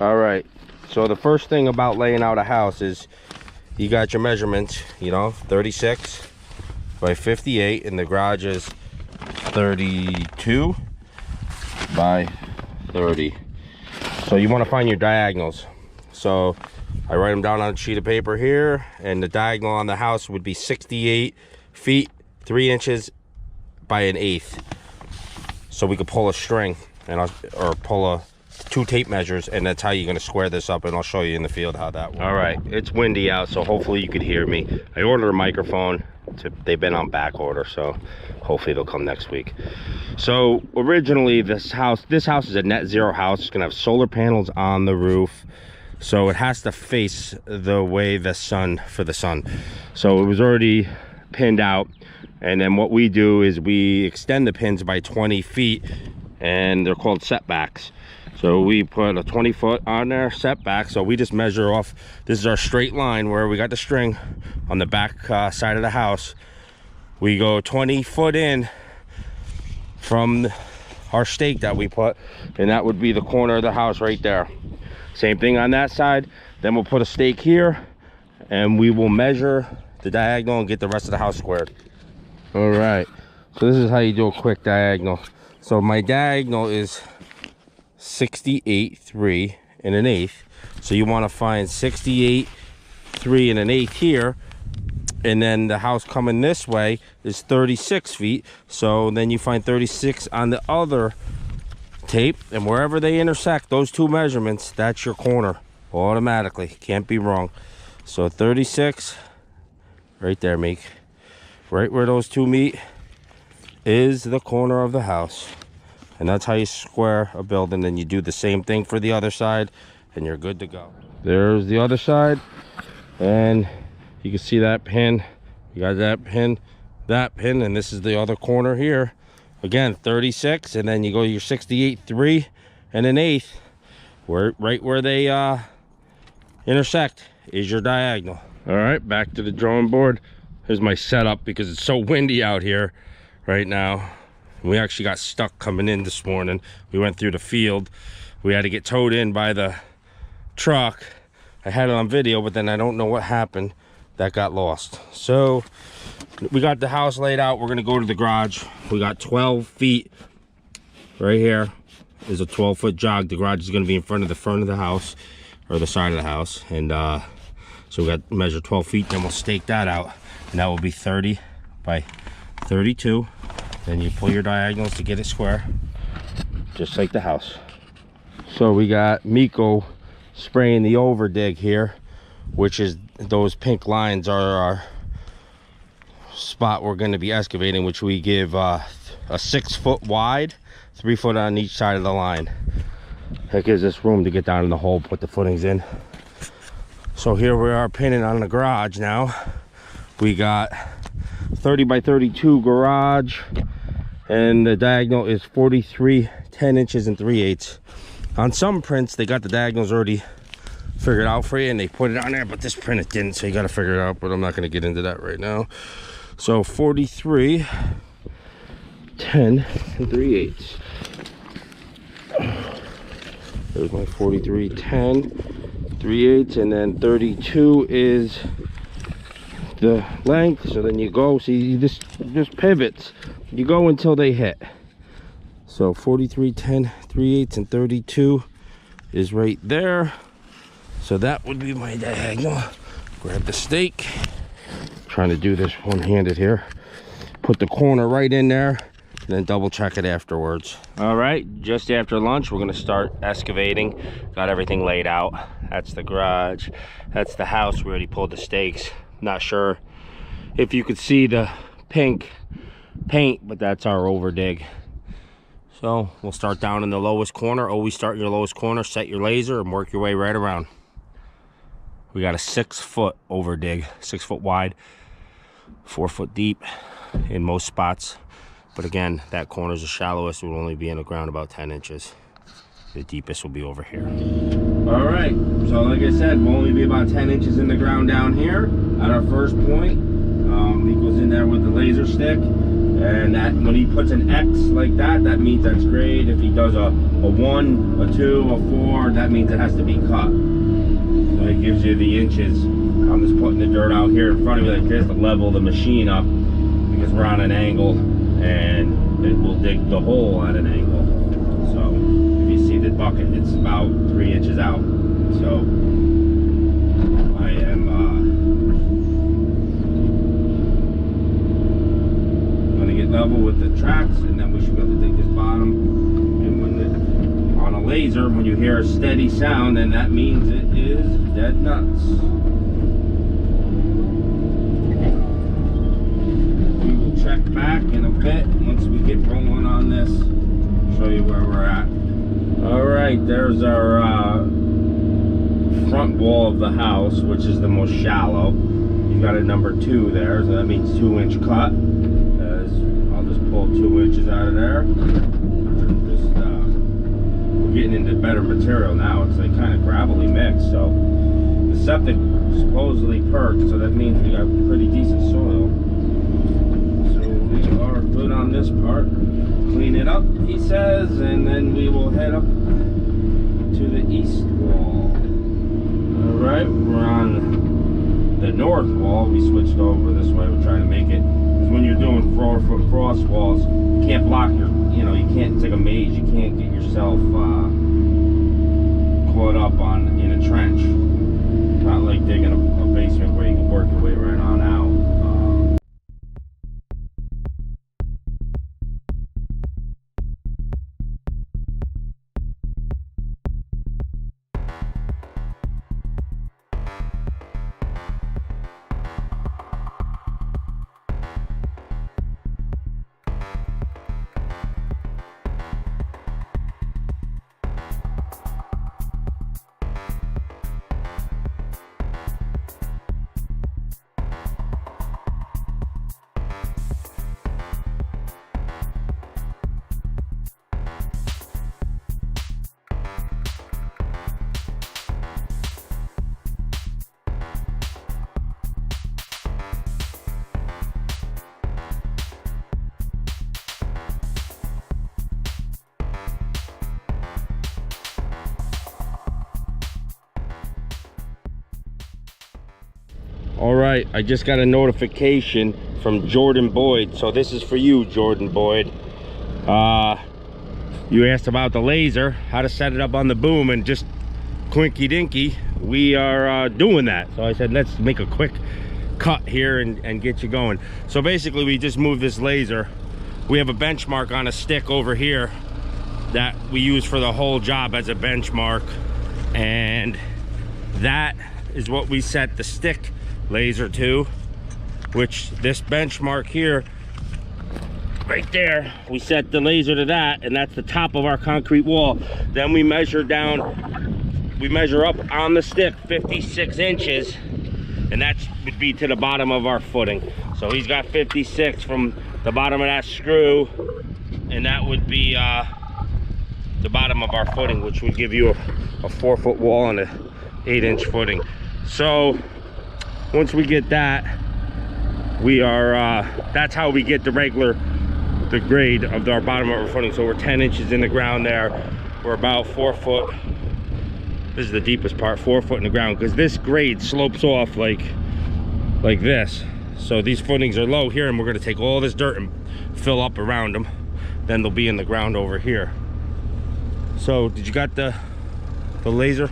All right, so the first thing about laying out a house is you got your measurements, you know, 36 by 58, and the garage is 32 by 30. So you want to find your diagonals. So I write them down on a sheet of paper here, and the diagonal on the house would be 68 feet 3 inches by 1/8. So we could pull a string and or pull a 2 tape measures, and that's how you're going to square this up, and I'll show you in the field how that works. All right, it's windy out, so hopefully you could hear me. I ordered a microphone. They've been on back order, so hopefully they'll come next week. So originally this house is a net zero house. It's gonna have solar panels on the roof, so it has to face the way the sun, for the sun. So it was already pinned out, and then what we do is we extend the pins by 20 feet, and they're called setbacks. So we put a 20 foot on there, setback. So we just measure off, this is our straight line where we got the string on the back side of the house. We go 20 foot in from our stake that we put, and that would be the corner of the house right there. Same thing on that side. Then we'll put a stake here, and we will measure the diagonal and get the rest of the house squared. All right, so this is how you do a quick diagonal. So my diagonal is 68 3 1/8. So you want to find 68 3 1/8 here, and then the house coming this way is 36 feet. So then you find 36 on the other tape, and wherever they intersect, those two measurements, that's your corner automatically. Can't be wrong. So 36 right there, Meek, right where those two meet is the corner of the house. And that's how you square a building. Then you do the same thing for the other side, and you're good to go. There's the other side, and you can see that pin. You got that pin, and this is the other corner here. Again, 36, and then you go your 68 3 1/8. Right where they intersect is your diagonal. All right, back to the drawing board. Here's my setup because it's so windy out here right now. We actually got stuck coming in this morning. We went through the field. We had to get towed in by the truck. I had it on video, but then I don't know what happened. That got lost. So we got the house laid out. We're gonna go to the garage. We got 12 feet right here. Is a 12-foot jog. The garage is gonna be in front of the house, or the side of the house. And so we got to measure 12 feet, then we'll stake that out. And that will be 30 by 32. Then you pull your diagonals to get it square, just like the house. So we got Miko spraying the over dig here, which is those pink lines are our spot we're going to be excavating, which we give a 6 foot wide, 3 foot on each side of the line. That gives us room to get down in the hole, put the footings in. So here we are pinning on the garage now. We got 30 by 32 garage, and the diagonal is 43 10 inches and 3/8. On some prints they got the diagonals already figured out for you, and they put it on there, but this print it didn't, so you got to figure it out. But I'm not going to get into that right now. So 43 10 and 3/8. There's my 43 10 3/8, and then 32 is the length. So then you go, see, this just pivots, you go until they hit. So 43 10 3/8 and 32 is right there. So that would be my diagonal. Grab the stake, trying to do this one-handed here. Put the corner right in there, and then double check it afterwards. All right, just after lunch we're going to start excavating. Got everything laid out. That's the garage, that's the house. We already pulled the stakes. Not sure if you could see the pink paint, but that's our over dig. So we'll start down in the lowest corner. Always start in your lowest corner, set your laser, and work your way right around. We got a 6 foot over dig, 6 foot wide, 4 foot deep in most spots. But again, that corner is the shallowest. It will only be in the ground about 10 inches. The deepest will be over here. All right, so like I said, we'll only be about 10 inches in the ground down here at our first point. He goes in there with the laser stick, and that when he puts an X like that, that means that's grade. If he does a a 1, a 2, a 4, that means it has to be cut. So it gives you the inches. I'm just putting the dirt out here in front of you like this to level the machine up, because we're on an angle and it will dig the hole at an angle. So if you see the bucket, it's about 3 inches out. So I am going to get level with the tracks, and then we should be able to dig this bottom. And when on a laser, when you hear a steady sound, then that means it is dead nuts. We will check back in a bit once we get rolling on this. Show you where we're at. All right, there's our front wall of the house, which is the most shallow. You got a number 2 there, so that means 2-inch cut. I'll just pull 2 inches out of there. We're getting into better material now. It's like kind of gravelly mix. So the septic supposedly perked, so that means we got pretty decent soil. So we are good on this part. Clean it up, he says, and then we will head up to the east wall. Alright, we're on the north wall. We switched over this way. We're trying to make it, because when you're doing 4-foot cross walls, you can't block your, you can't, it's like a maze, you can't get yourself caught up in a trench. Not like digging a basement where you can work your way right on out. All right, I just got a notification from Jordan Boyd. So this is for you, Jordan Boyd. You asked about the laser, how to set it up on the boom, and just quinky dinky, we are doing that. So I said, let's make a quick cut here and get you going. So basically, we just moved this laser. We have a benchmark on a stick over here that we use for the whole job as a benchmark, and that is what we set the stick laser to, which this benchmark here right there, we set the laser to that, and that's the top of our concrete wall. Then we measure down, we measure up on the stick 56 inches, and that would be to the bottom of our footing. So he's got 56 from the bottom of that screw, and that would be the bottom of our footing, which would give you a 4-foot wall and a 8-inch footing. So once we get that, we are that's how we get the grade of our bottom of our footing. So we're 10 inches in the ground there. We're about 4 foot. This is the deepest part, 4 foot in the ground, because this grade slopes off like this. So these footings are low here, and we're going to take all this dirt and fill up around them. Then they'll be in the ground over here. So did you got the laser,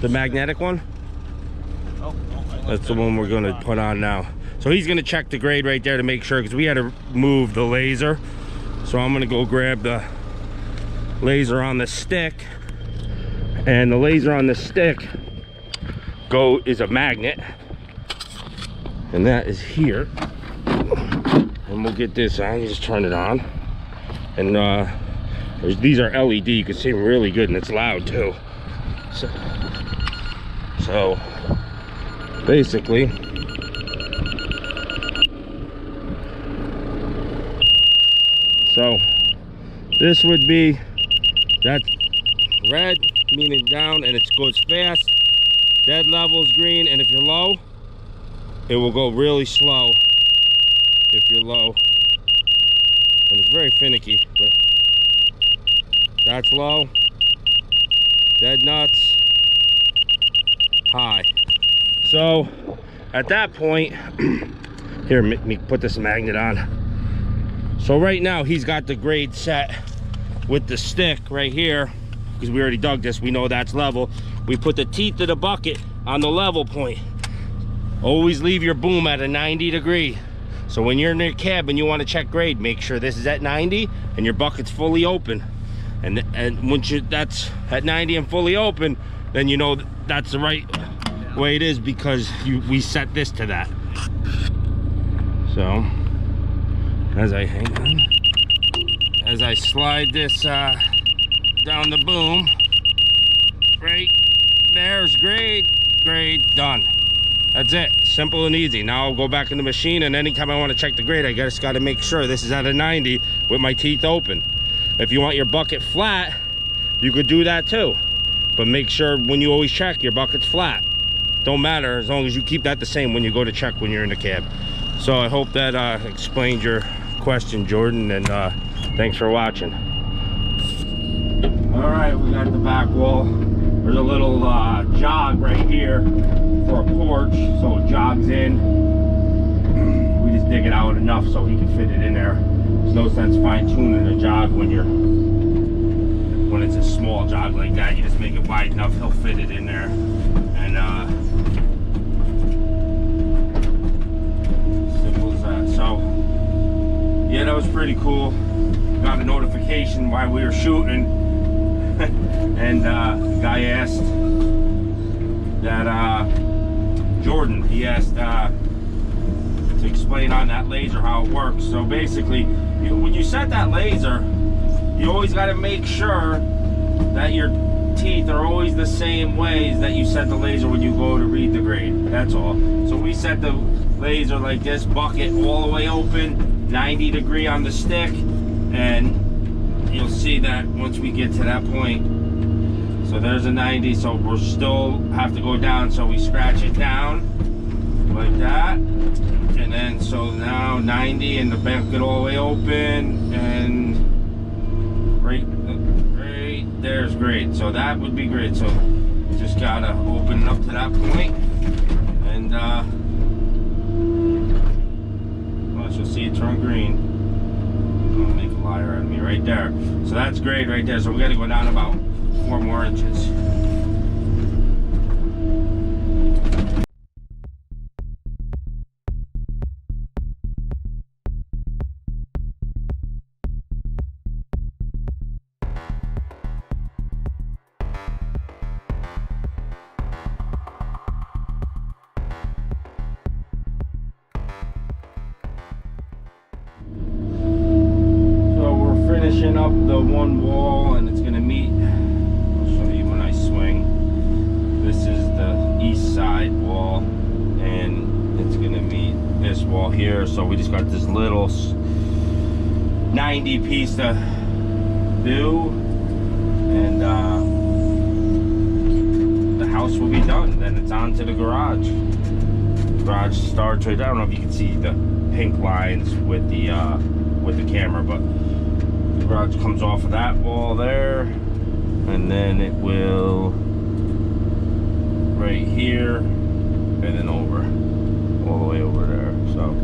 the magnetic one? That's the one we're going to put on now. So he's going to check the grade right there to make sure, because we had to move the laser. So I'm going to go grab the laser on the stick, and the laser on the stick is a magnet, and that is here. And we'll get this on. You just turn it on, and these are LED. You can see them really good, and it's loud too. So basically, so this would be, that's red meaning down, and it goes fast. Dead level is green, and if you're low, it will go really slow if you're low, and it's very finicky. But that's low, dead nuts, high. So at that point, here, let me put this magnet on. So right now he's got the grade set with the stick right here, because we already dug this, we know that's level. We put the teeth of the bucket on the level point. Always leave your boom at a 90 degree. So when you're in your cab and you want to check grade, make sure this is at 90 and your bucket's fully open. And once that's at 90 and fully open, then you know that's the right way it is, because we set this to that. So as I slide this down the boom, right there's grade, done. That's it, simple and easy. Now I'll go back in the machine, and anytime I want to check the grade, I just got to make sure this is at a 90 with my teeth open. If you want your bucket flat, you could do that too, but make sure when you always check, your bucket's flat. Don't matter, as long as you keep that the same when you go to check when you're in the cab. So I hope that explained your question, Jordan, and thanks for watching. All right, we got the back wall. There's a little jog right here for a porch, so it jogs in. We just dig it out enough so he can fit it in there. There's no sense fine-tuning a jog when it's a small jog like that. You just make it wide enough, he'll fit it in there. And simple as that. So yeah, that was pretty cool. Got a notification while we were shooting. And guy asked that Jordan, he asked to explain on that laser how it works. So basically, when you set that laser, you always got to make sure that your teeth are always the same ways that you set the laser when you go to read the grade. That's all. So we set the laser like this, bucket all the way open, 90 degree on the stick, and you'll see that once we get to that point. So there's a 90, so we'll still have to go down, so we scratch it down like that, and then so now 90 and the bucket all the way open, and right there's great. So that would be great. So just gotta open it up to that point, and well, you'll see it turn green. I'll make a liar out of me right there. So that's great right there. So we got to go down about 4 more inches. Finishing up the one wall, and it's going to meet, I'll show you when I swing. This is the east side wall, and it's going to meet this wall here. So we just got this little 90 piece to do, and the house will be done. Then it's on to the garage. The garage starts right there. I don't know if you can see the pink lines with the camera, but the garage comes off of that wall there, and then it will right here, and then over, all the way over there. So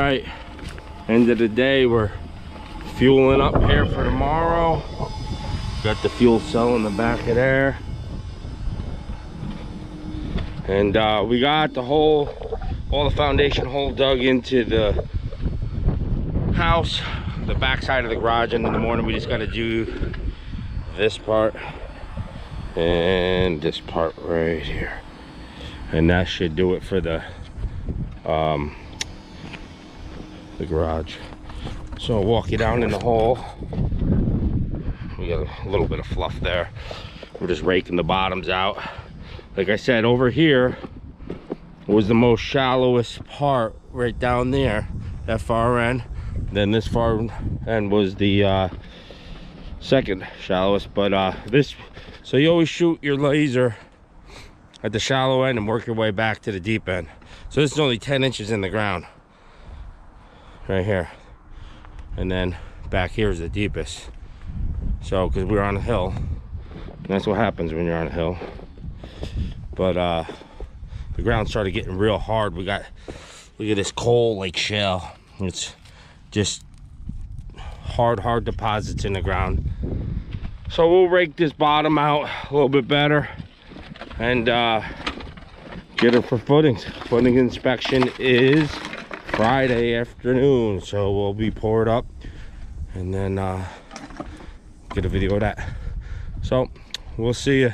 right, end of the day, we're fueling up here for tomorrow. Got the fuel cell in the back of there. And we got the all the foundation hole dug into the house, the back side of the garage, and in the morning we just got to do this part and this part right here, and that should do it for the garage. So I'll walk you down in the hole. We got a little bit of fluff there. We're just raking the bottoms out. Like I said, over here was the most shallowest part, right down there, that far end. Then this far end was the second shallowest. But so you always shoot your laser at the shallow end and work your way back to the deep end. So this is only 10 inches in the ground right here, and then back here is the deepest. So because we're on a hill, and that's what happens when you're on a hill. But the ground started getting real hard. We got, look at this coal like shale. It's just hard deposits in the ground. So we'll rake this bottom out a little bit better and get it for footings. Footing inspection is Friday afternoon, so we'll be poured up and then get a video of that. So we'll see you